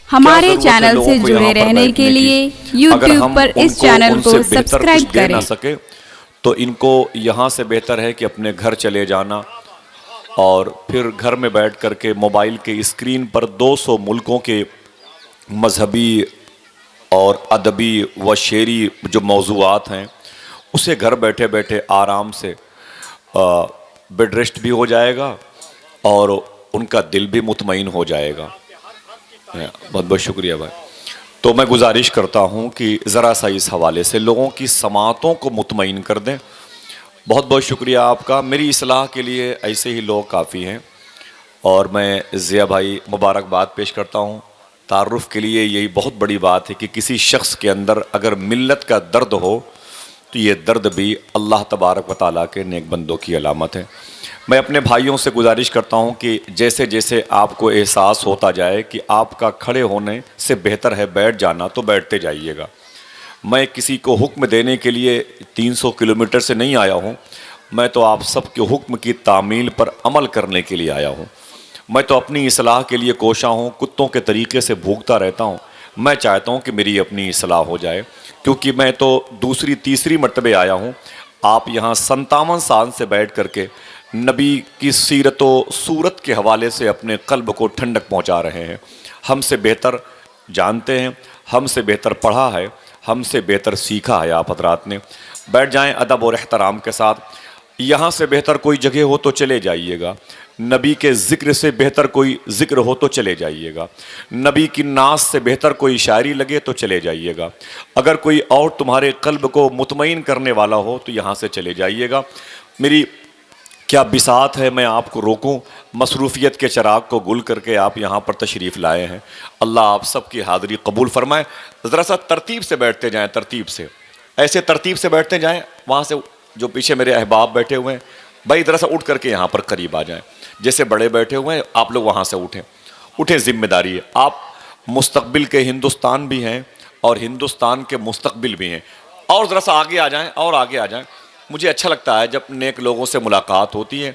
ہمارے چینل سے جڑے رہنے کے لیے یوٹیوب پر اس چینل کو سبسکرائب کریں۔ سکے تو ان کو یہاں سے بہتر ہے کہ اپنے گھر چلے جانا اور پھر گھر میں بیٹھ کر کے موبائل کے اسکرین پر 200 ملکوں کے مذہبی اور ادبی و شعری جو موضوعات ہیں اسے گھر بیٹھے بیٹھے آرام سے بیڈ ریسٹ بھی ہو جائے گا اور ان کا دل بھی مطمئن ہو جائے گا۔ بہت بہت شکریہ بھائی۔ تو میں گزارش کرتا ہوں کہ ذرا سا اس حوالے سے لوگوں کی سماعتوں کو مطمئن کر دیں۔ بہت بہت شکریہ آپ کا۔ میری اصلاح کے لیے ایسے ہی لوگ کافی ہیں اور میں ضیاء بھائی مبارکباد پیش کرتا ہوں۔ تعارف کے لیے یہی بہت بڑی بات ہے کہ کسی شخص کے اندر اگر ملت کا درد ہو تو یہ درد بھی اللہ تبارک و تعالیٰ کے نیک بندوں کی علامت ہے۔ میں اپنے بھائیوں سے گزارش کرتا ہوں کہ جیسے جیسے آپ کو احساس ہوتا جائے کہ آپ کا کھڑے ہونے سے بہتر ہے بیٹھ جانا تو بیٹھتے جائیے گا۔ میں کسی کو حکم دینے کے لیے 300 کلومیٹر سے نہیں آیا ہوں، میں تو آپ سب کے حکم کی تعمیل پر عمل کرنے کے لیے آیا ہوں۔ میں تو اپنی اصلاح کے لیے کوشاں ہوں، کتوں کے طریقے سے بھوکتا رہتا ہوں۔ میں چاہتا ہوں کہ میری اپنی اصلاح ہو جائے، کیونکہ میں تو دوسری تیسری مرتبہ آیا ہوں۔ آپ یہاں 57 سال سے بیٹھ کر کے نبی کی سیرت و صورت کے حوالے سے اپنے قلب کو ٹھنڈک پہنچا رہے ہیں۔ ہم سے بہتر جانتے ہیں، ہم سے بہتر پڑھا ہے، ہم سے بہتر سیکھا ہے آپ حضرات نے۔ بیٹھ جائیں ادب اور احترام کے ساتھ۔ یہاں سے بہتر کوئی جگہ ہو تو چلے جائیے گا، نبی کے ذکر سے بہتر کوئی ذکر ہو تو چلے جائیے گا، نبی کی ناز سے بہتر کوئی شاعری لگے تو چلے جائیے گا، اگر کوئی اور تمہارے قلب کو مطمئن کرنے والا ہو تو یہاں سے چلے جائیے گا۔ میری کیا بساط ہے میں آپ کو روکوں، مصروفیت کے چراغ کو گل کر کے آپ یہاں پر تشریف لائے ہیں۔ اللہ آپ سب کی حاضری قبول فرمائے۔ ذرا سا ترتیب سے بیٹھتے جائیں، ترتیب سے، ایسے ترتیب سے بیٹھتے جائیں۔ وہاں سے جو پیچھے میرے احباب بیٹھے ہوئے ہیں بھائی ذرا سا اٹھ کر کے یہاں پر قریب آ جائیں، جیسے بڑے بیٹھے ہوئے ہیں آپ لوگ وہاں سے اٹھیں، ذمہ داری ہے۔ آپ مستقبل کے ہندوستان بھی ہیں اور ہندوستان کے مستقبل بھی ہیں، اور ذرا سا آگے آ جائیں اور آگے آ جائیں۔ مجھے اچھا لگتا ہے جب نیک لوگوں سے ملاقات ہوتی ہے،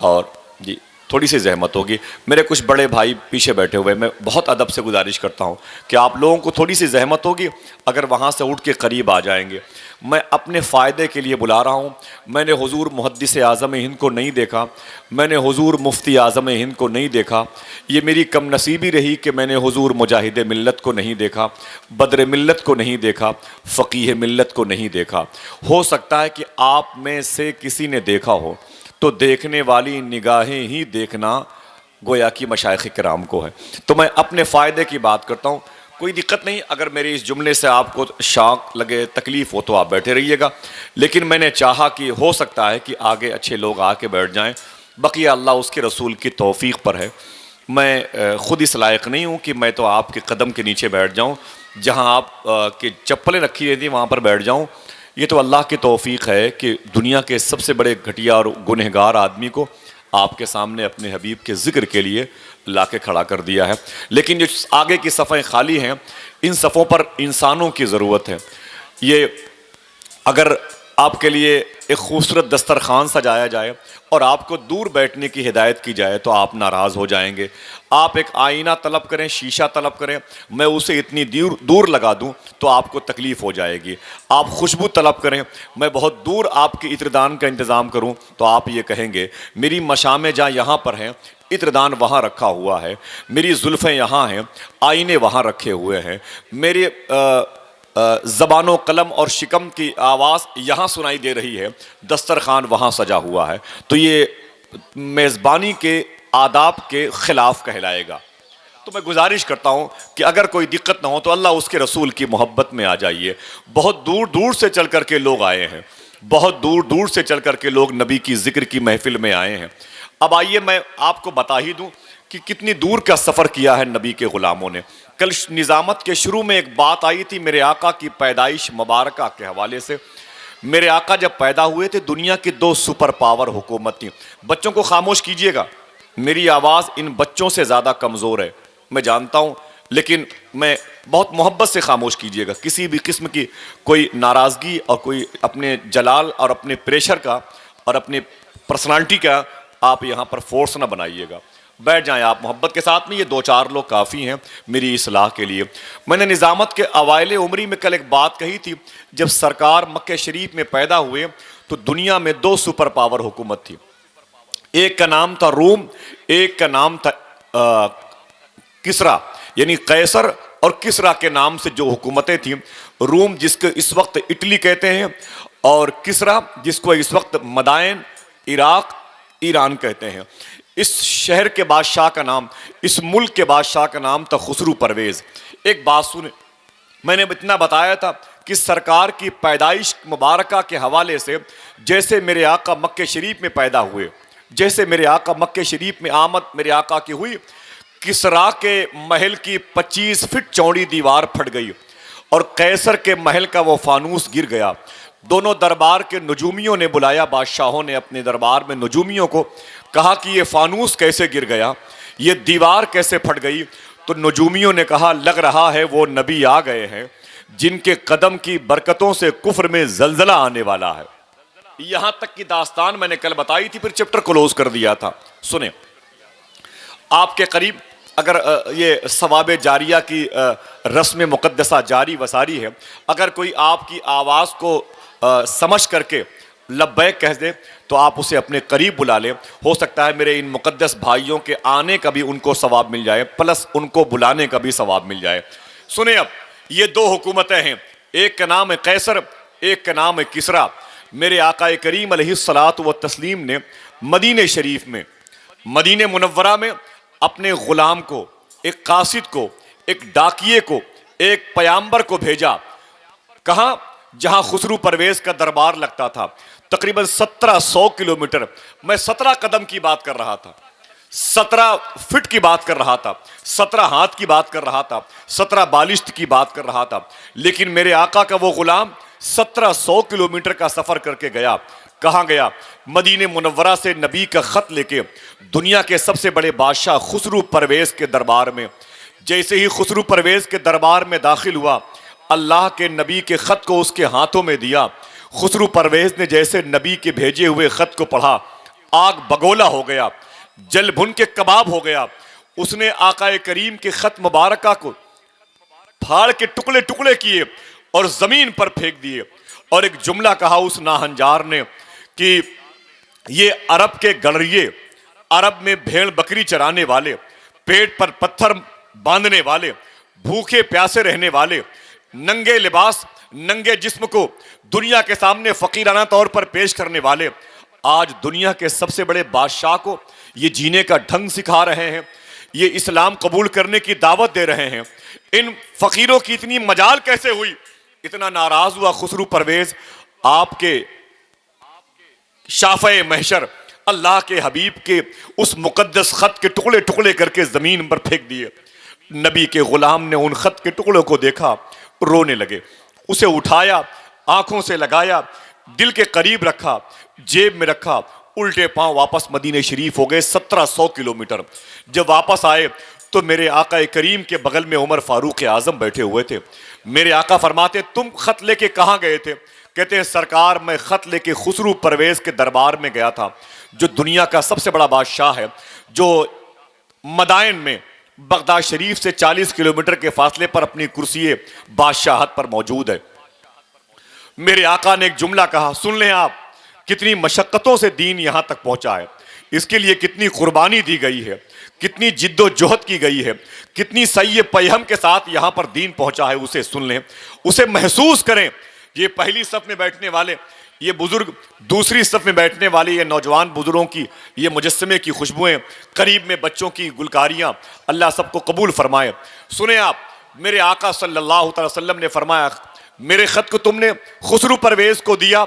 اور جی تھوڑی سی زحمت ہوگی، میرے کچھ بڑے بھائی پیچھے بیٹھے ہوئے، میں بہت ادب سے گزارش کرتا ہوں کہ آپ لوگوں کو تھوڑی سی زحمت ہوگی اگر وہاں سے اٹھ کے قریب آ جائیں گے۔ میں اپنے فائدے کے لیے بلا رہا ہوں۔ میں نے حضور محدث اعظم ہند کو نہیں دیکھا، میں نے حضور مفتی اعظم ہند کو نہیں دیکھا، یہ میری کم نصیبی رہی کہ میں نے حضور مجاہد ملت کو نہیں دیکھا، بدر ملت کو نہیں دیکھا، فقیہ ملت کو نہیں دیکھا۔ ہو سکتا ہے کہ آپ میں سے کسی نے دیکھا ہو تو دیکھنے والی نگاہیں ہی دیکھنا گویا کی مشائخ کرام کو ہے۔ تو میں اپنے فائدے کی بات کرتا ہوں، کوئی دقت نہیں اگر میرے اس جملے سے آپ کو شاق لگے، تکلیف ہو تو آپ بیٹھے رہیے گا، لیکن میں نے چاہا کہ ہو سکتا ہے کہ آگے اچھے لوگ آ کے بیٹھ جائیں، بقیہ اللہ اس کے رسول کی توفیق پر ہے۔ میں خود اس لائق نہیں ہوں کہ میں تو آپ کے قدم کے نیچے بیٹھ جاؤں، جہاں آپ کی چپلیں رکھی رہتی وہاں پر بیٹھ جاؤں۔ یہ تو اللہ کی توفیق ہے کہ دنیا کے سب سے بڑے گھٹیا اور گنہگار آدمی کو آپ کے سامنے اپنے حبیب کے ذکر کے لیے لا کے کھڑا کر دیا ہے۔ لیکن جو آگے کی صفیں خالی ہیں، ان صفوں پر انسانوں کی ضرورت ہے۔ یہ اگر آپ کے لیے ایک خوبصورت دسترخوان سجایا جائے اور آپ کو دور بیٹھنے کی ہدایت کی جائے تو آپ ناراض ہو جائیں گے۔ آپ ایک آئینہ طلب کریں، شیشہ طلب کریں، میں اسے اتنی دور لگا دوں تو آپ کو تکلیف ہو جائے گی۔ آپ خوشبو طلب کریں، میں بہت دور آپ کی عطردان کا انتظام کروں تو آپ یہ کہیں گے میری مشامیں جہاں یہاں پر ہیں، عطردان وہاں رکھا ہوا ہے، میری زلفیں یہاں ہیں، آئینے وہاں رکھے ہوئے ہیں، میرے زبان و قلم اور شکم کی آواز یہاں سنائی دے رہی ہے، دسترخوان وہاں سجا ہوا ہے، تو یہ میزبانی کے آداب کے خلاف کہلائے گا۔ تو میں گزارش کرتا ہوں کہ اگر کوئی دقت نہ ہو تو اللہ اس کے رسول کی محبت میں آ جائیے۔ بہت دور دور سے چل کر کے لوگ آئے ہیں، بہت دور دور سے چل کر کے لوگ نبی کی ذکر کی محفل میں آئے ہیں۔ اب آئیے میں آپ کو بتا ہی دوں کہ کتنی دور کا سفر کیا ہے نبی کے غلاموں نے۔ کل نظامت کے شروع میں ایک بات آئی تھی میرے آقا کی پیدائش مبارکہ کے حوالے سے۔ میرے آقا جب پیدا ہوئے تھے دنیا کی 2 سپر پاور حکومت تھیں۔ بچوں کو خاموش کیجئے گا، میری آواز ان بچوں سے زیادہ کمزور ہے میں جانتا ہوں، لیکن میں بہت محبت سے خاموش کیجئے گا۔ کسی بھی قسم کی کوئی ناراضگی اور کوئی اپنے جلال اور اپنے پریشر کا اور اپنے پرسنالٹی کا آپ یہاں پر فورس نہ بنائیے گا۔ بیٹھ جائیں آپ محبت کے ساتھ میں، یہ 2-4 لوگ کافی ہیں میری اصلاح کے لیے۔ میں نے نظامت کے اوائل عمری میں کل ایک بات کہی تھی، جب سرکار مکہ شریف میں پیدا ہوئے تو دنیا میں 2 سپر پاور حکومت تھی، ایک کا نام تھا روم، ایک کا نام تھا کسرا، یعنی قیصر اور کسرا کے نام سے جو حکومتیں تھیں، روم جس کو اس وقت اٹلی کہتے ہیں، اور کسرا جس کو اس وقت مدائن، عراق، ایران کہتے ہیں۔ اس شہر کے بادشاہ کا نام، اس ملک کے بادشاہ کا نام تھا خسرو پرویز۔ ایک بات سنیں، میں نے اتنا بتایا تھا کہ سرکار کی پیدائش مبارکہ کے حوالے سے جیسے میرے آقا مکہ شریف میں پیدا ہوئے، جیسے میرے آقا مکہ شریف میں آمد میرے آقا کی ہوئی، کسرا کے محل کی 25 فٹ چوڑی دیوار پھٹ گئی اور قیصر کے محل کا وہ فانوس گر گیا۔ دونوں دربار کے نجومیوں نے بلایا، بادشاہوں نے اپنے دربار میں نجومیوں کو کہا کہ یہ فانوس کیسے گر گیا، یہ دیوار کیسے پھٹ گئی؟ تو نجومیوں نے کہا لگ رہا ہے وہ نبی آ گئے ہیں جن کے قدم کی برکتوں سے کفر میں زلزلہ آنے والا ہے۔ یہاں تک کی داستان میں نے کل بتائی تھی، پھر چپٹر کلوز کر دیا تھا۔ سنیں، آپ کے قریب اگر یہ ثواب جاریہ کی رسم مقدسہ جاری وساری ہے، اگر کوئی آپ کی آواز کو سمجھ کر کے لبیک کہہ دے تو آپ اسے اپنے قریب بلا لیں، ہو سکتا ہے میرے ان مقدس بھائیوں کے آنے کا بھی ان کو ثواب مل جائے، پلس ان کو بلانے کا بھی ثواب مل جائے۔ سنیں، اب یہ 2 حکومتیں ہیں، ایک کا نام ہے قیصر، ایک کا نام ہے کسرا۔ میرے آقا کریم علیہ الصلاۃ والتسلیم نے مدینہ شریف میں، مدینہ منورہ میں اپنے غلام کو، ایک قاصد کو، ایک ڈاکیے کو، ایک پیامبر کو بھیجا، کہاں؟ جہاں خسرو پرویز کا دربار لگتا تھا، تقریباً 1700 کلومیٹر۔ میں 17 قدم کی بات کر رہا تھا، 17 فٹ کی بات کر رہا تھا، 17 ہاتھ کی بات کر رہا تھا، 17 بالشت کی بات کر رہا تھا، لیکن میرے آقا کا وہ غلام 1700 کلومیٹر کا سفر کر کے گیا۔ کہاں گیا؟ مدینہ منورہ سے نبی کا خط لے کے دنیا کے سب سے بڑے بادشاہ خسرو پرویز کے دربار میں۔ جیسے ہی خسرو پرویز کے دربار میں داخل ہوا، اللہ کے نبی کے خط کو اس کے ہاتھوں میں دیا۔ خسرو پرویز نے جیسے نبی کے بھیجے ہوئے خط کو پڑھا، آگ بگولا ہو گیا، جل بھن کے کباب ہو گیا۔ اس نے آقا کریم کے خط مبارکہ کو پھاڑ کے ٹکڑے ٹکڑے کیے اور زمین پر پھینک دیے، اور ایک جملہ کہا اس ناہنجار نے کہ یہ عرب کے گڑریے، عرب میں بھیڑ بکری چرانے والے، پیٹ پر پتھر باندھنے والے، بھوکے پیاسے رہنے والے، ننگے لباس، ننگے جسم کو دنیا کے سامنے فقیرانہ طور پر پیش کرنے والے، آج دنیا کے سب سے بڑے بادشاہ کو یہ جینے کا ڈھنگ سکھا رہے ہیں، یہ اسلام قبول کرنے کی دعوت دے رہے ہیں۔ ان فقیروں کی اتنی مجال کیسے ہوئی؟ اتنا ناراض ہوا خسرو پرویز، آپ کے شافع محشر اللہ کے حبیب کے اس مقدس خط کے ٹکڑے ٹکڑے کر کے زمین پر پھینک دیے۔ نبی کے غلام نے ان خط کے ٹکڑوں کو دیکھا، رونے لگے، اسے اٹھایا، آنکھوں سے لگایا، دل کے قریب رکھا، جیب میں رکھا، الٹے پاؤں واپس مدینہ شریف ہو گئے 1700 کلومیٹر۔ جب واپس آئے تو میرے آقا کریم کے بغل میں عمر فاروق اعظم بیٹھے ہوئے تھے۔ میرے آقا فرماتے تم خط لے کے کہاں گئے تھے؟ کہتے ہیں سرکار میں خط لے کے خسرو پرویز کے دربار میں گیا تھا، جو دنیا کا سب سے بڑا بادشاہ ہے، جو مدائن میں بغداد شریف سے 40 کلومیٹر کے فاصلے پر اپنی کرسی بادشاہت پر موجود ہے۔ میرے آقا نے ایک جملہ کہا، سن لیں آپ، کتنی مشقتوں سے دین یہاں تک پہنچا ہے، اس کے لیے کتنی قربانی دی گئی ہے، کتنی جد و جہد کی گئی ہے، کتنی سعی پیہم کے ساتھ یہاں پر دین پہنچا ہے، اسے سن لیں، اسے محسوس کریں۔ یہ پہلی صف میں بیٹھنے والے یہ بزرگ، دوسری صف میں بیٹھنے والے یہ نوجوان بزرگوں کی یہ مجسمے کی خوشبوئیں، قریب میں بچوں کی گلکاریاں، اللہ سب کو قبول فرمائے۔ سنیں آپ، میرے آقا صلی اللہ تعالی وسلم نے فرمایا میرے خط کو تم نے خسرو پرویز کو دیا؟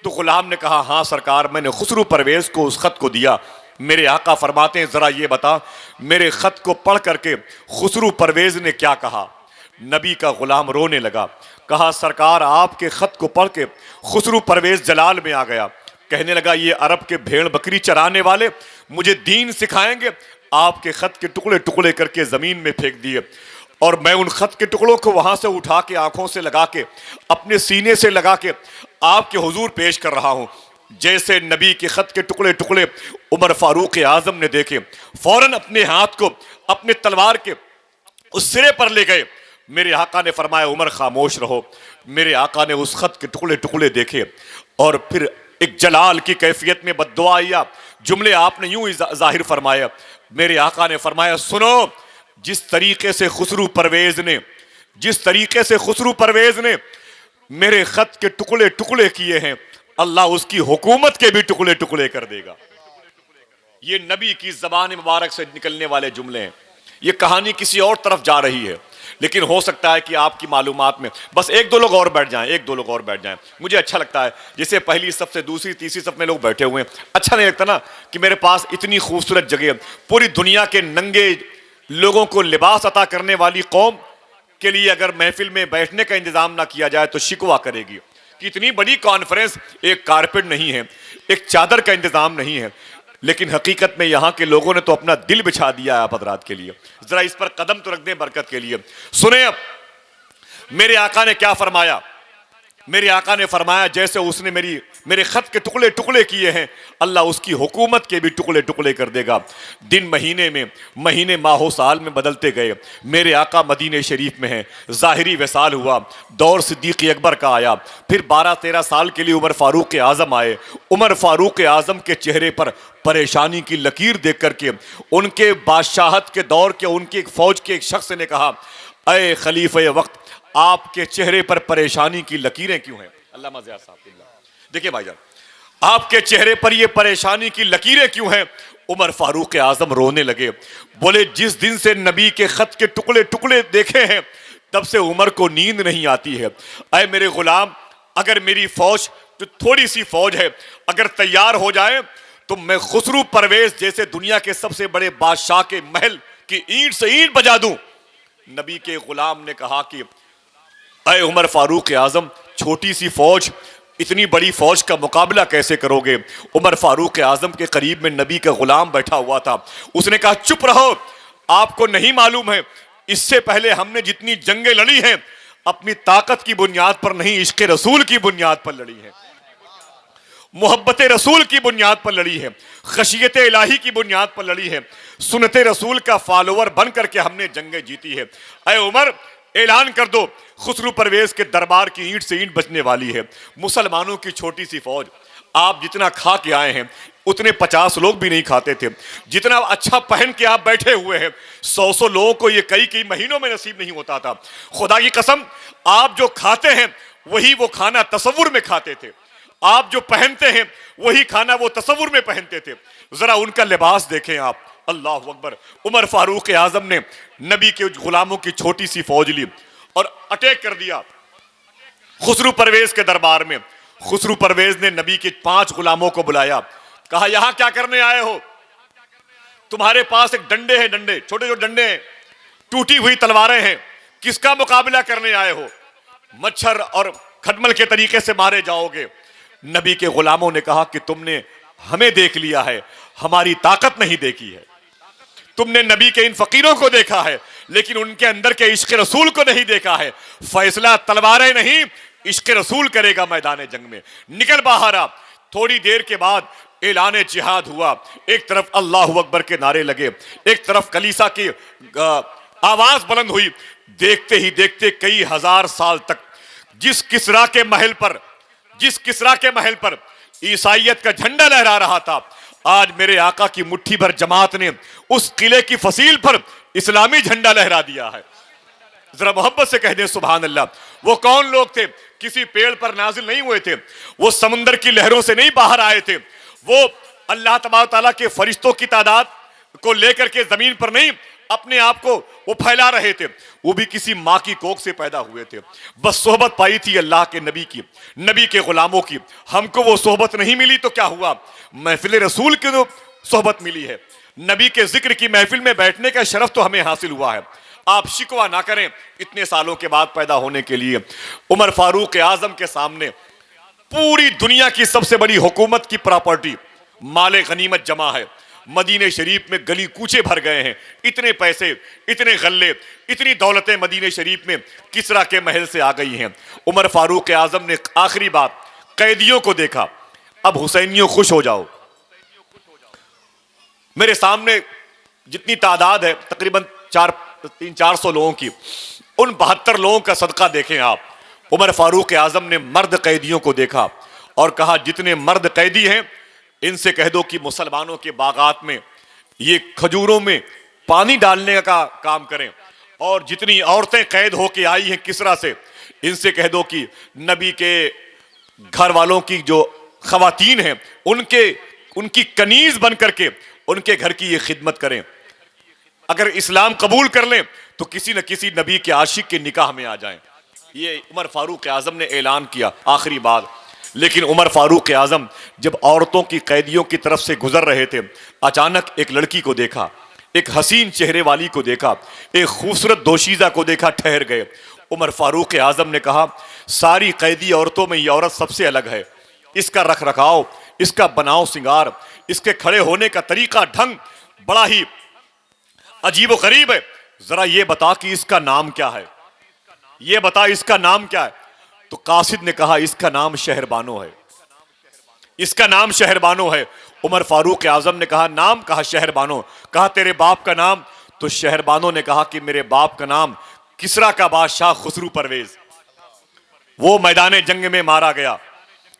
تو غلام نے کہا ہاں سرکار، میں نے خسرو پرویز کو اس خط کو دیا۔ میرے آقا فرماتے ہیں ذرا یہ بتا میرے خط کو پڑھ کر کے خسرو پرویز نے کیا کہا؟ نبی کا غلام رونے لگا، کہا سرکار آپ کے خط کو پڑھ کے خسرو پرویز جلال میں آ گیا، کہنے لگا یہ عرب کے بھیڑ بکری چرانے والے مجھے دین سکھائیں گے؟ آپ کے خط کے ٹکڑے ٹکڑے کر کے زمین میں پھینک دیے، اور میں ان خط کے ٹکڑوں کو وہاں سے اٹھا کے آنکھوں سے لگا کے اپنے سینے سے لگا کے آپ کے حضور پیش کر رہا ہوں۔ جیسے نبی کے خط کے ٹکڑے ٹکڑے عمر فاروق اعظم نے دیکھے، فوراً اپنے ہاتھ کو اپنے تلوار کے اس سرے پر لے گئے۔ میرے آقا نے فرمایا عمر خاموش رہو۔ میرے آقا نے اس خط کے ٹکڑے ٹکڑے دیکھے اور پھر ایک جلال کی کیفیت میں بد دعائیہ جملے آپ نے یوں ہی ظاہر فرمایا۔ میرے آقا نے فرمایا سنو، جس طریقے سے خسرو پرویز نے میرے خط کے ٹکڑے ٹکڑے کیے ہیں، اللہ اس کی حکومت کے بھی ٹکڑے ٹکڑے کر دے گا۔ یہ نبی کی زبان مبارک سے نکلنے والے جملے ہیں۔ یہ کہانی کسی اور طرف جا رہی ہے، لیکن ہو سکتا ہے کہ آپ کی معلومات میں بس ایک دو لوگ اور بیٹھ جائیں۔ مجھے اچھا لگتا ہے جیسے پہلی صف سے دوسری تیسری صف میں لوگ بیٹھے ہوئے ہیں، اچھا نہیں لگتا نا کہ میرے پاس اتنی خوبصورت جگہ، پوری دنیا کے ننگے لوگوں کو لباس عطا کرنے والی قوم کے لیے اگر محفل میں بیٹھنے کا انتظام نہ کیا جائے تو شکوہ کرے گی کہ اتنی بڑی کانفرنس، ایک کارپٹ نہیں ہے، ایک چادر کا انتظام نہیں ہے۔ لیکن حقیقت میں یہاں کے لوگوں نے تو اپنا دل بچھا دیا ہے آپ حضرات کے لیے، ذرا اس پر قدم تو رکھ دیں برکت کے لیے۔ سنیں اب میرے آقا نے کیا فرمایا۔ میرے آقا نے فرمایا جیسے اس نے میرے خط کے ٹکڑے ٹکڑے کیے ہیں، اللہ اس کی حکومت کے بھی ٹکڑے ٹکڑے کر دے گا۔ دن مہینے ماہ و سال میں بدلتے گئے۔ میرے آقا مدینہ شریف میں ہیں، ظاہری وصال ہوا، دور صدیق اکبر کا آیا، پھر 12-13 سال کے لیے عمر فاروق اعظم آئے۔ عمر فاروق اعظم کے چہرے پر پریشانی کی لکیر دیکھ کر کے ان کے بادشاہت کے دور کے ان کی ایک فوج کے ایک شخص نے کہا اے خلیفہ وقت، آپ کے چہرے پر پریشانی کی لکیریں کیوں ہیں؟ علامہ ضیاء صاحب دیکھیں بھائی جان، آپ کے چہرے پر یہ پریشانی کی لکیریں کیوں ہیں؟ عمر فاروق اعظم رونے لگے، بولے جس دن سے نبی کے خط کے ٹکڑے ٹکڑے دیکھے ہیں تب سے عمر کو نیند نہیں آتی ہے۔ اے میرے غلام، اگر میری فوج جو تھوڑی سی فوج ہے اگر تیار ہو جائے تو میں خسرو پرویز جیسے دنیا کے سب سے بڑے بادشاہ کے محل کی اینٹ سے اینٹ بجا دوں۔ نبی کے غلام نے کہا کہ اے عمر فاروق اعظم، چھوٹی سی فوج اتنی بڑی فوج کا مقابلہ کیسے کرو گے؟ عمر فاروق اعظم کے قریب میں نبی کا غلام بیٹھا ہوا تھا، اس نے کہا چپ رہو، آپ کو نہیں معلوم ہے اس سے پہلے ہم نے جتنی جنگیں لڑی ہیں اپنی طاقت کی بنیاد پر نہیں، عشق رسول کی بنیاد پر لڑی ہیں، محبت رسول کی بنیاد پر لڑی ہے، خشیت الہی کی بنیاد پر لڑی ہے، سنت رسول کا فالوور بن کر کے ہم نے جنگیں جیتی ہے۔ اے عمر، اعلان کر دو خسرو پرویز کے دربار کی اینٹ سے اینٹ بچنے والی ہے۔ مسلمانوں کی چھوٹی سی فوج، آپ جتنا کھا کے آئے ہیں اتنے 50 لوگ بھی نہیں کھاتے تھے، جتنا اچھا پہن کے آپ بیٹھے ہوئے ہیں 100 لوگوں کو یہ کئی مہینوں میں نصیب نہیں ہوتا تھا۔ خدا کی قسم، آپ جو کھاتے ہیں وہی وہ کھانا تصور میں کھاتے تھے، آپ جو پہنتے ہیں وہی کھانا وہ تصور میں پہنتے تھے۔ ذرا ان کا لباس دیکھیں آپ، اللہ اکبر۔ عمر فاروق اعظم نے نبی کے غلاموں کی چھوٹی سی فوج لی اور اٹیک کر دیا خسرو پرویز کے دربار میں۔ خسرو پرویز نے نبی کے 5 غلاموں کو بلایا، کہا یہاں کیا کرنے آئے ہو؟ تمہارے پاس ایک ڈنڈے ہیں، ڈنڈے چھوٹے جو ڈنڈے ہیں، ٹوٹی ہوئی تلواریں ہیں، کس کا مقابلہ کرنے آئے ہو؟ مچھر اور کھٹمل کے طریقے سے مارے جاؤ گے۔ نبی کے غلاموں نے کہا کہ تم نے ہمیں دیکھ لیا ہے، ہماری طاقت نہیں دیکھی ہے، تم نے نبی کے ان فقیروں کو دیکھا ہے لیکن ان کے اندر کے عشق رسول کو نہیں دیکھا ہے۔ فیصلہ تلواریں نہیں، عشق رسول کرے گا میدان جنگ میں، نکل باہر آ۔ تھوڑی دیر کے بعد اعلان جہاد ہوا، ایک طرف اللہ اکبر کے نعرے لگے، ایک طرف کلیسا کی آواز بلند ہوئی۔ دیکھتے ہی دیکھتے کئی ہزار سال تک جس کسرا کے محل پر عیسائیت کا جھنڈا لہرا رہا تھا، آج میرے آقا کی مٹھی بھر جماعت نے اس قلعے کی فصیل پر اسلامی جھنڈا لہرا دیا ہے۔ ذرا محبت سے کہہ دیں سبحان اللہ۔ وہ کون لوگ تھے؟ کسی پیڑ پر نازل نہیں ہوئے تھے، وہ سمندر کی لہروں سے نہیں باہر آئے تھے، وہ اللہ تبارک تعالیٰ کے فرشتوں کی تعداد کو لے کر کے زمین پر نہیں اپنے آپ کو وہ پھیلا رہے تھے، وہ بھی کسی ماں کی کوکھ سے پیدا ہوئے تھے، بس صحبت پائی تھی اللہ کے نبی کی، نبی کے غلاموں کی۔ ہم کو وہ صحبت نہیں ملی تو کیا ہوا؟ محفل رسول کی صحبت ملی ہے، نبی کے ذکر کی محفل میں بیٹھنے کا شرف تو ہمیں حاصل ہوا ہے۔ آپ شکوہ نہ کریں اتنے سالوں کے بعد پیدا ہونے کے لیے۔ عمر فاروق اعظم کے سامنے پوری دنیا کی سب سے بڑی حکومت کی پراپرٹی مال غنیمت جمع ہے، مدینہ شریف میں گلی کوچے بھر گئے ہیں، اتنے پیسے، اتنے غلے، اتنی دولتیں مدینہ شریف میں کسرا کے محل سے آ گئی ہیں۔ عمر فاروق اعظم نے آخری بات قیدیوں کو دیکھا، اب حسینیوں خوش ہو جاؤ. میرے سامنے جتنی تعداد ہے تقریباً 300-400 لوگوں کی, ان 72 لوگوں کا صدقہ دیکھیں آپ. عمر فاروق اعظم نے مرد قیدیوں کو دیکھا اور کہا جتنے مرد قیدی ہیں ان سے کہہ دو کہ مسلمانوں کے باغات میں یہ کھجوروں میں پانی ڈالنے کا کام کریں, اور جتنی عورتیں قید ہو کے آئی ہیں کسرا سے ان سے کہہ دو کہ نبی کے گھر والوں کی جو خواتین ہیں ان کی کنیز بن کر کے ان کے گھر کی یہ خدمت کریں. اگر اسلام قبول کر لیں تو کسی نہ کسی نبی کے عاشق کے نکاح میں آ جائیں. یہ عمر فاروق اعظم نے اعلان کیا. آخری بات, لیکن عمر فاروق اعظم جب عورتوں کی قیدیوں کی طرف سے گزر رہے تھے, اچانک ایک لڑکی کو دیکھا, ایک حسین چہرے والی کو دیکھا, ایک خوبصورت دوشیزہ کو دیکھا, ٹھہر گئے. عمر فاروق اعظم نے کہا ساری قیدی عورتوں میں یہ عورت سب سے الگ ہے. اس کا رکھ رکھاؤ, اس کا بناؤ سنگار, اس کے کھڑے ہونے کا طریقہ ڈھنگ بڑا ہی عجیب و غریب ہے. ذرا یہ بتا کہ اس کا نام کیا ہے, یہ بتا اس کا نام کیا ہے. تو قاصد نے کہا اس کا نام شہربانو ہے, اس کا نام شہربانو ہے. عمر فاروق اعظم نے کہا نام, کہا شہربانو. کہا تیرے باپ کا نام؟ تو شہربانو نے کہا کہ میرے باپ کا نام کسرا کا بادشاہ خسرو پرویز, وہ میدان جنگ میں مارا گیا,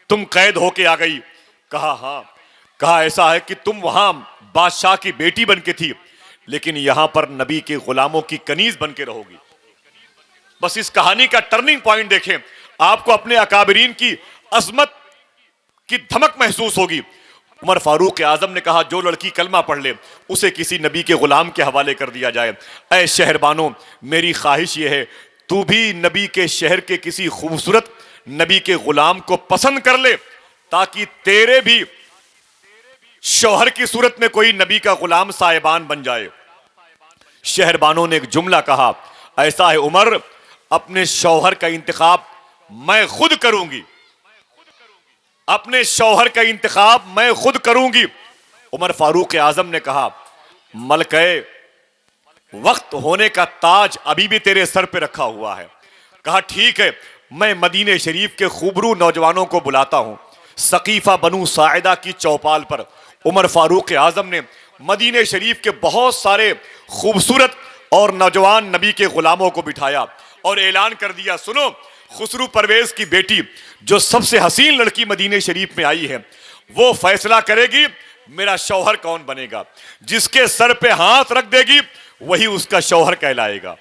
تم قید ہو کے آ گئی. کہا ہاں. کہا ایسا ہے کہ تم وہاں بادشاہ کی بیٹی بن کے تھی, لیکن یہاں پر نبی کے غلاموں کی کنیز بن کے رہو گی. بس اس کہانی کا ٹرننگ پوائنٹ دیکھیں, آپ کو اپنے اکابرین کی عظمت کی دھمک محسوس ہوگی. عمر فاروق اعظم نے کہا جو لڑکی کلمہ پڑھ لے اسے کسی نبی کے غلام کے حوالے کر دیا جائے. اے شہربانو, میری خواہش یہ ہے تو بھی نبی کے شہر کے کسی خوبصورت نبی کے غلام کو پسند کر لے, تاکہ تیرے بھی شوہر کی صورت میں کوئی نبی کا غلام صاحبان بن جائے. شہربانو نے ایک جملہ کہا, ایسا ہے عمر, اپنے شوہر کا انتخاب میں خود کروں گی, اپنے شوہر کا انتخاب میں خود کروں گی. عمر فاروق اعظم نے کہا ملکہ وقت ہونے کا تاج ابھی بھی تیرے سر پہ رکھا ہوا ہے. کہا ٹھیک ہے, میں مدینہ شریف کے خوبرو نوجوانوں کو بلاتا ہوں. ثقیفہ بنو ساعدہ کی چوپال پر عمر فاروق اعظم نے مدینہ شریف کے بہت سارے خوبصورت اور نوجوان نبی کے غلاموں کو بٹھایا اور اعلان کر دیا سنو, خسرو پرویز کی بیٹی جو سب سے حسین لڑکی مدینہ شریف میں آئی ہے وہ فیصلہ کرے گی میرا شوہر کون بنے گا. جس کے سر پہ ہاتھ رکھ دے گی وہی اس کا شوہر کہلائے گا,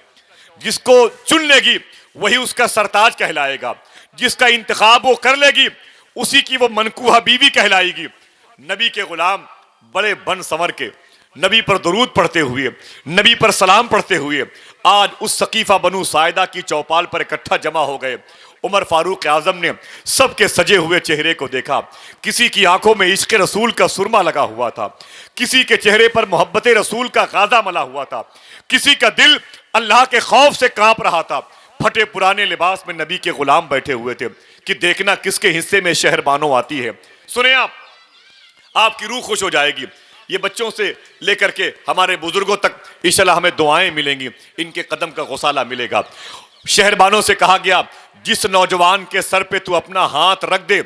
جس کو چن لے گی وہی اس کا سرتاج کہلائے گا, جس کا انتخاب وہ کر لے گی اسی کی وہ منکوحہ بیوی کہلائے گی. نبی کے غلام بڑے بن سنور کے نبی پر درود پڑھتے ہوئے, نبی پر سلام پڑھتے ہوئے آج اس ثقیفہ بنو ساعدہ کی چوپال پر اکٹھا جمع ہو گئے. عمر فاروق اعظم نے سب کے سجے ہوئے چہرے کو دیکھا. کسی کی آنکھوں میں عشق رسول کا سرما لگا ہوا تھا, کسی کے چہرے پر محبت رسول کا غازہ ملا ہوا تھا, کسی کا دل اللہ کے خوف سے کانپ رہا تھا. پھٹے پرانے لباس میں نبی کے غلام بیٹھے ہوئے تھے کہ دیکھنا کس کے حصے میں شہربانو آتی ہے. سنیں آپ کی روح خوش ہو جائے گی. یہ بچوں سے لے کر کے ہمارے بزرگوں تک انشاءاللہ ہمیں دعائیں ملیں گی, ان کے قدم کا غسالہ ملے گا. شہربانوں سے کہا گیا جس نوجوان کے سر پہ تو اپنا ہاتھ رکھ دے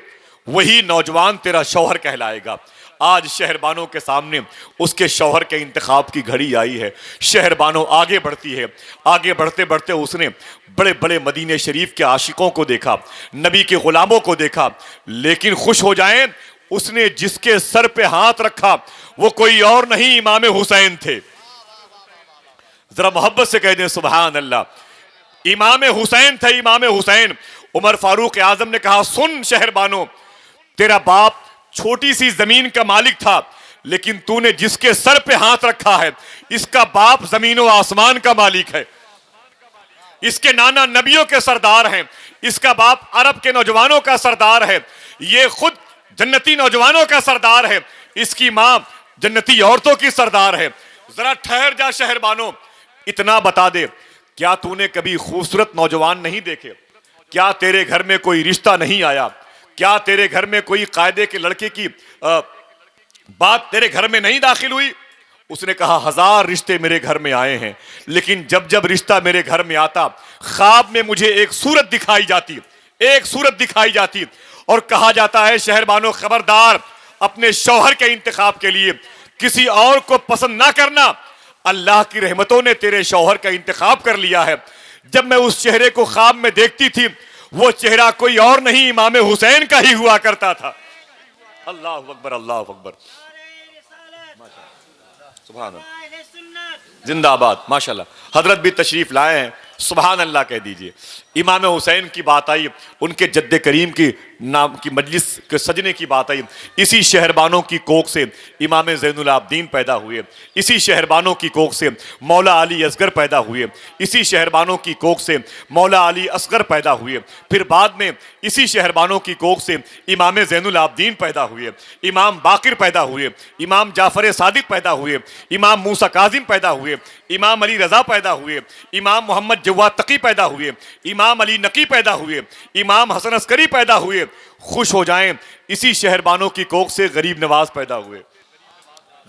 وہی نوجوان تیرا شوہر کہلائے گا. آج شہربانوں کے سامنے اس کے شوہر کے انتخاب کی گھڑی آئی ہے. شہربانوں آگے بڑھتی ہے. آگے بڑھتے بڑھتے اس نے بڑے بڑے مدینہ شریف کے عاشقوں کو دیکھا, نبی کے غلاموں کو دیکھا, لیکن خوش ہو جائیں اس نے جس کے سر پہ ہاتھ رکھا وہ کوئی اور نہیں امام حسین تھے. ذرا محبت سے کہہ دیں سبحان اللہ, امام حسین تھے, امام حسین. عمر فاروق اعظم نے کہا سن شہربانو, تیرا باپ چھوٹی سی زمین کا مالک تھا, لیکن تو نے جس کے سر پہ ہاتھ رکھا ہے اس کا باپ زمین و آسمان کا مالک ہے. اس کے نانا نبیوں کے سردار ہیں, اس کا باپ عرب کے نوجوانوں کا سردار ہے, یہ خود جنتی نوجوانوں کا سردار ہے, اس کی ماں جنتی عورتوں کی سردار ہے. ذرا ٹھہر جا شہربانو, اتنا بتا دے کیا تو نے کبھی خوبصورت نوجوان نہیں دیکھے؟ کیا تیرے گھر میں کوئی رشتہ نہیں آیا؟ کیا تیرے گھر میں کوئی قاعدے کے لڑکے کی بات تیرے گھر میں نہیں داخل ہوئی؟ اس نے کہا ہزار رشتے میرے گھر میں آئے ہیں, لیکن جب جب رشتہ میرے گھر میں آتا خواب میں مجھے ایک صورت دکھائی جاتی, ایک صورت دکھائی جاتی, اور کہا جاتا ہے شہربانو خبردار اپنے شوہر کے انتخاب کے لیے کسی اور کو پسند نہ کرنا، اللہ کی رحمتوں نے تیرے شوہر کا انتخاب کر لیا ہے۔ جب میں اس چہرے کو خواب میں دیکھتی تھی وہ چہرہ کوئی اور نہیں امام حسین کا ہی ہوا کرتا تھا۔ اللہ اکبر، اللہ اکبر، سبحان اللہ، زندہ آباد، ماشاءاللہ۔ حضرت بھی تشریف لائے ہیں، سبحان اللہ کہہ دیجئے۔ امام حسین کی بات آئی، ان کے جد کریم کی نام کی مجلس کے سجنے کی بات آئی، اسی شہربانوں کی کوکھ سے امام زین العابدین پیدا ہوئے، اسی شہربانوں کی کوکھ سے مولا علی اصغر پیدا ہوئے، اسی شہربانوں کی کوکھ سے مولا علی اصغر پیدا ہوئے، پھر بعد میں اسی شہربانوں کی کوکھ سے امام زین العابدین پیدا ہوئے، امام باقر پیدا ہوئے، امام جعفر صادق پیدا ہوئے، امام موسیٰ کاظم پیدا ہوئے، امام علی رضا پیدا ہوئے، امام محمد جواد تقی پیدا ہوئے، امام علی نقی پیدا ہوئے، امام حسن عسکری پیدا ہوئے۔ خوش ہو جائیں اسی شہربانوں کی کوکھ سے غریب نواز پیدا ہوئے۔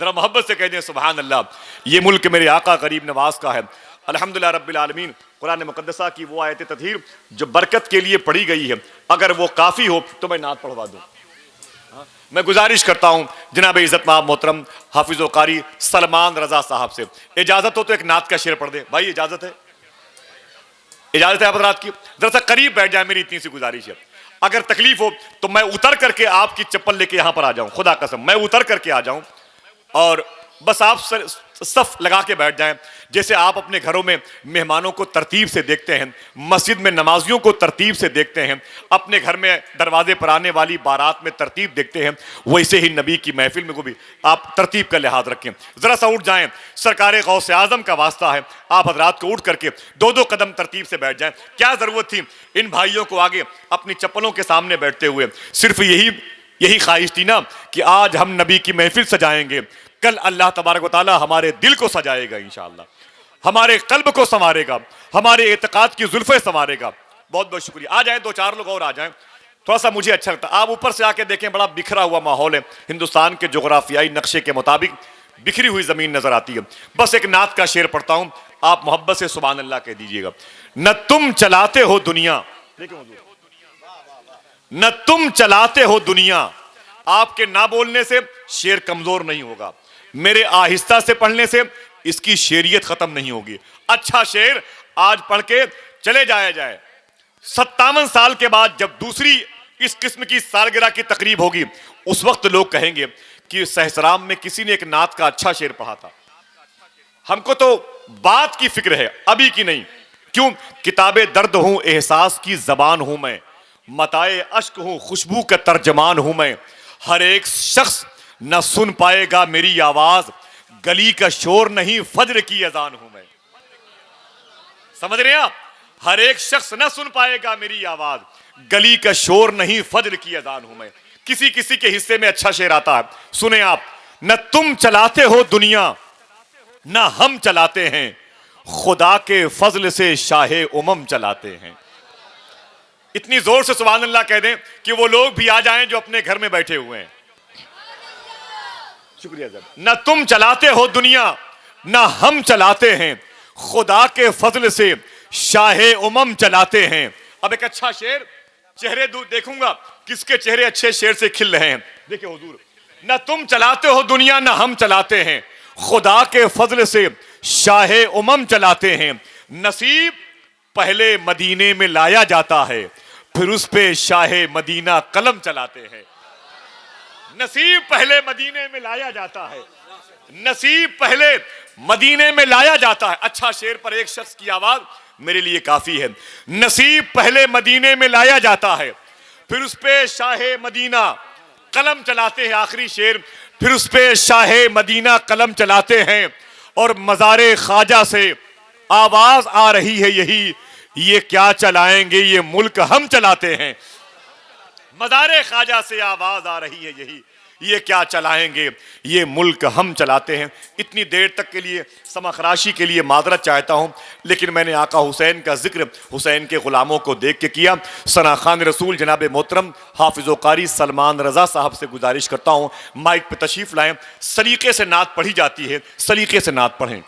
ذرا محبت سے کہہ دیں سبحان اللہ۔ یہ ملک میرے آقا غریب نواز کا ہے، الحمدللہ رب العالمین۔ قرآن مقدسہ کی وہ آیت تطہیر جو برکت کے لیے پڑھی گئی ہے، اگر وہ کافی ہو تو میں نعت پڑھوا دوں۔ میں گزارش کرتا ہوں جناب عزت مآب محترم حافظ و قاری سلمان رضا صاحب سے، اجازت ہو تو ایک نعت کا شعر پڑھ دیں۔ بھائی اجازت ہے؟ اجازت ہے آپ حضرات کی؟ ذرا سا قریب بیٹھ جائیں، میری اتنی سی گزارش ہے۔ اگر تکلیف ہو تو میں اتر کر کے آپ کی چپل لے کے یہاں پر آ جاؤں، خدا قسم میں اتر کر کے آ جاؤں اور بس آپ صف لگا کے بیٹھ جائیں، جیسے آپ اپنے گھروں میں مہمانوں کو ترتیب سے دیکھتے ہیں، مسجد میں نمازیوں کو ترتیب سے دیکھتے ہیں، اپنے گھر میں دروازے پر آنے والی بارات میں ترتیب دیکھتے ہیں، ویسے ہی نبی کی محفل میں کو بھی آپ ترتیب کا لحاظ رکھیں۔ ذرا سا اٹھ جائیں، سرکار غوث اعظم کا واسطہ ہے، آپ حضرات کو اٹھ کر کے دو دو قدم ترتیب سے بیٹھ جائیں۔ کیا ضرورت تھی ان بھائیوں کو آگے اپنی چپلوں کے سامنے بیٹھتے ہوئے؟ صرف یہی خواہش تھی نا کہ آج ہم نبی کی محفل سجائیں گے، کل اللہ تبارک و تعالی ہمارے دل کو سجائے گا انشاءاللہ، ہمارے قلب کو سنوارے گا، ہمارے اعتقاد کی زلفیں سنوارے گا۔ بہت بہت شکریہ۔ آ جائیں، دو چار لوگ اور آ جائیں، تھوڑا سا مجھے اچھا لگتا ہے۔ آپ اوپر سے آ کے دیکھیں، بڑا بکھرا ہوا ماحول ہے، ہندوستان کے جغرافیائی نقشے کے مطابق بکھری ہوئی زمین نظر آتی ہے۔ بس ایک نعت کا شعر پڑھتا ہوں، آپ محبت سے سبحان اللہ کہہ دیجئے گا۔ نہ تم چلاتے ہو دنیا، نہ تم چلاتے ہو دنیا، آپ کے نہ بولنے سے شعر کمزور نہیں ہوگا، میرے آہستہ سے پڑھنے سے اس کی شعریت ختم نہیں ہوگی۔ اچھا شعر آج پڑھ کے چلے جائے 57 سال کے بعد جب دوسری اس قسم کی سالگرہ کی تقریب ہوگی، اس وقت لوگ کہیں گے کہ سہسرام میں کسی نے ایک نعت کا اچھا شعر پڑھا تھا۔ ہم کو تو بات کی فکر ہے، ابھی کی نہیں۔ کیوں؟ کتاب درد ہوں، احساس کی زبان ہوں میں، متائے اشک ہوں، خوشبو کا ترجمان ہوں میں، ہر ایک شخص نہ سن پائے گا میری آواز، گلی کا شور نہیں فجر کی اذان ہوں میں۔ سمجھ رہے ہیں آپ؟ ہر ایک شخص نہ سن پائے گا میری آواز، گلی کا شور نہیں فجر کی اذان ہوں میں۔ کسی کسی کے حصے میں اچھا شعر آتا ہے، سنیں آپ۔ نہ تم چلاتے ہو دنیا، نہ ہم چلاتے ہیں، خدا کے فضل سے شاہ امم چلاتے ہیں۔ اتنی زور سے سبحان اللہ کہہ دیں کہ وہ لوگ بھی آ جائیں جو اپنے گھر میں بیٹھے ہوئے ہیں۔ شکریہ صاحب۔ نہ تم چلاتے ہو دنیا، نہ ہم چلاتے ہیں، خدا کے فضل سے شاہ امم چلاتے ہیں۔ اب ایک اچھا شعر، چہرے دیکھوں گا کس کے چہرے اچھے شعر سے کھل رہے ہیں۔ دیکھیں حضور، نہ تم چلاتے ہو دنیا، نہ ہم چلاتے ہیں، خدا کے فضل سے شاہ امم چلاتے ہیں۔ نصیب پہلے مدینے میں لایا جاتا ہے، پھر اس پہ شاہ مدینہ قلم چلاتے ہیں۔ نصیب پہلے مدینے میں لایا جاتا ہے، نصیب پہلے مدینے میں لایا جاتا ہے۔ اچھا شعر پر ایک شخص کی آواز میرے لیے کافی ہے۔ نصیب پہلے مدینے میں لایا جاتا ہے، پھر اس پہ شاہ مدینہ قلم چلاتے ہیں۔ آخری شعر، پھر اس پہ شاہ مدینہ قلم چلاتے ہیں، اور مزار خواجہ سے آواز آ رہی ہے یہی، یہ کیا چلائیں گے یہ ملک ہم چلاتے ہیں۔ مزار خواجہ سے آواز آ رہی ہے یہی، یہ کیا چلائیں گے یہ ملک ہم چلاتے ہیں۔ اتنی دیر تک کے لیے سمع خراشی کے لیے معذرت چاہتا ہوں، لیکن میں نے آقا حسین کا ذکر حسین کے غلاموں کو دیکھ کے کیا۔ ثنا خان رسول جناب محترم حافظ و قاری سلمان رضا صاحب سے گزارش کرتا ہوں مائک پہ تشریف لائیں، سلیقے سے نعت پڑھی جاتی ہے، سلیقے سے نعت پڑھیں۔